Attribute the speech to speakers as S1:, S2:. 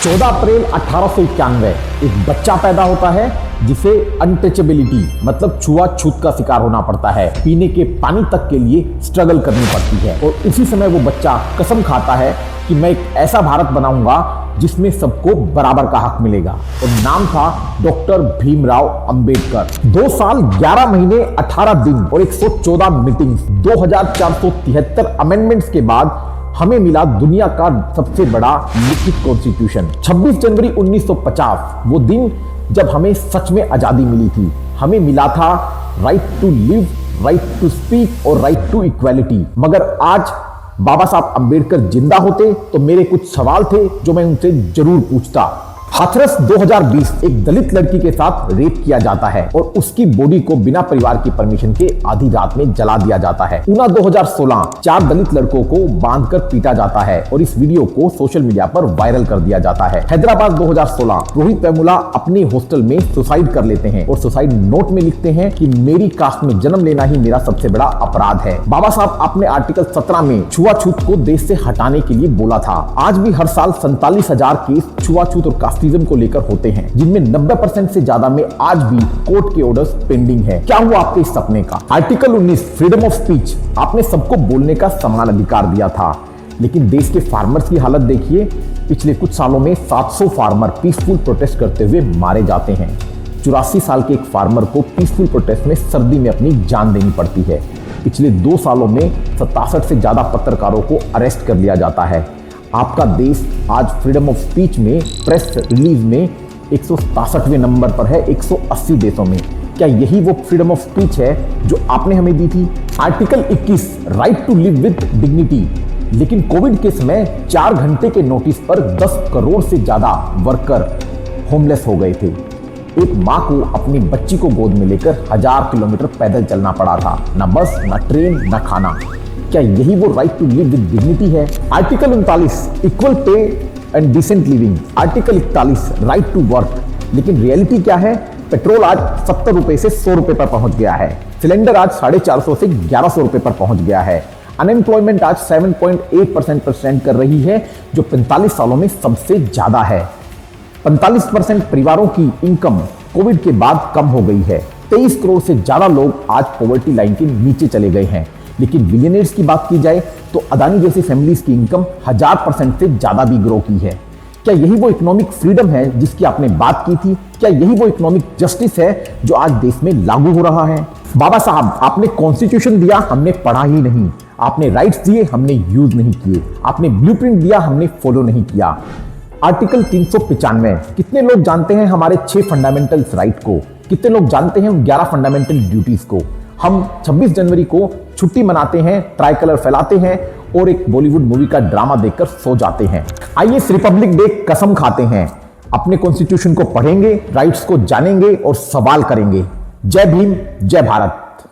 S1: 14 अप्रैल 1891 एक बच्चा पैदा होता है जिसे अनटचेबिलिटी मतलब छुआछूत का शिकार होना पड़ता है। पीने के पानी तक के लिए स्ट्रगल करनी पड़ती है और उसी समय वो बच्चा कसम खाता है कि मैं एक ऐसा भारत बनाऊंगा जिसमें सबको बराबर का हक मिलेगा। और नाम था डॉक्टर भीमराव अंबेडकर। 2 साल 11 महीने 18 दिन और 114 मीटिंग्स, 2473 अमेंडमेंट्स के बाद हमें मिला दुनिया का सबसे बड़ा लिखित कॉन्स्टिट्यूशन। 26 जनवरी 1950 वो दिन जब हमें सच में आजादी मिली थी। हमें मिला था right to live, right to speak और राइट टू इक्वालिटी। मगर आज बाबा साहब अंबेडकर जिंदा होते तो मेरे कुछ सवाल थे जो मैं उनसे जरूर पूछता। हाथरस 2020 एक दलित लड़की के साथ रेप किया जाता है और उसकी बॉडी को बिना परिवार की परमिशन के आधी रात में जला दिया जाता है। ऊना 2016 4 दलित लड़कों को बांधकर पीटा जाता है और इस वीडियो को सोशल मीडिया पर वायरल कर दिया जाता है। हैदराबाद 2016 रोहित वेमुला अपनी हॉस्टल में सुसाइड कर लेते हैं और सुसाइड नोट में लिखते हैं कि मेरी कास्ट में जन्म लेना ही मेरा सबसे बड़ा अपराध है। बाबा साहब आपने आर्टिकल 17 में छुआछूत को देश से हटाने के लिए बोला था। आज भी हर साल 47,000 केस छुआछूत और कास्टिज्म को लेकर होते हैं, जिनमें 90% से ज्यादा में आज भी कोर्ट के ऑर्डर्स पेंडिंग है। क्या हुआ आपके इस सपने का? आर्टिकल 19 फ्रीडम ऑफ स्पीच, आपने सबको बोलने का समान अधिकार दिया था, लेकिन देश के फार्मर्स की हालत देखिए। पिछले कुछ सालों में 700 फार्मर पीसफुल प्रोटेस्ट करते हुए मारे जाते हैं। 84 साल के एक फार्मर को पीसफुल प्रोटेस्ट में सर्दी में अपनी जान देनी पड़ती है। पिछले 2 सालों में 67 से ज्यादा पत्रकारों को अरेस्ट कर लिया जाता है। आपका देश आज फ्रीडम ऑफ स्पीच में प्रेस रिलीज में 167वें नंबर पर है 180 देशों में। क्या यही वो फ्रीडम ऑफ स्पीच है जो आपने हमें दी थी? Article 21 right to live with dignity, लेकिन कोविड के समय 4 घंटे के नोटिस पर 10 करोड़ से ज्यादा वर्कर होमलेस हो गए थे। एक माँ को अपनी बच्ची को गोद में लेकर 1000 किलोमीटर पैदल चलना पड़ा था। न बस, न ट्रेन, न खाना। क्या यही वो right to live with dignity है? Article 39 equal pay and decent living. Article 41 right to work, लेकिन रियलिटी क्या है? पेट्रोल आज 70 रुपए से 100 रुपए पर पहुंच गया है। सिलेंडर आज 450 से 1100 रुपए पर पहुंच गया है। अनएम्प्लॉयमेंट आज 7.8% पर स्टैंड कर रही है, जो 45 सालों में सबसे ज्यादा है। 45% परिवारों की इनकम कोविड के बाद कम हो गई है। 23 करोड़ से ज्यादा लोग आज पॉवर्टी लाइन के नीचे चले गए हैं। लेकिन बिलियनियर्स की बात की जाए तो अदानी जैसी फैमिलीज की इनकम 1000% से ज्यादा भी ग्रो की है। क्या यही वो इकोनॉमिक फ्रीडम है जिसकी आपने बात की थी? क्या यही वो इकोनॉमिक जस्टिस है जो आज देश में लागू हो रहा है? बाबा साहब आपने कॉन्स्टिट्यूशन दिया, हमने पढ़ा ही नहीं। आपने राइट्स दिए, हमने यूज नहीं किए। आपने ब्लूप्रिंट दिया, हमने फॉलो नहीं किया। आर्टिकल 395 कितने लोग जानते हैं हमारे 6 फंडामेंटल राइट को? कितने लोग जानते हैं उन 11 फंडामेंटल ड्यूटीज को? हम 26 जनवरी को छुट्टी मनाते हैं, ट्राई कलर फैलाते हैं और एक बॉलीवुड मूवी का ड्रामा देखकर सो जाते हैं। आइए इस रिपब्लिक डे कसम खाते हैं, अपने कॉन्स्टिट्यूशन को पढ़ेंगे, राइट्स को जानेंगे और सवाल करेंगे। जय भीम, जय भारत।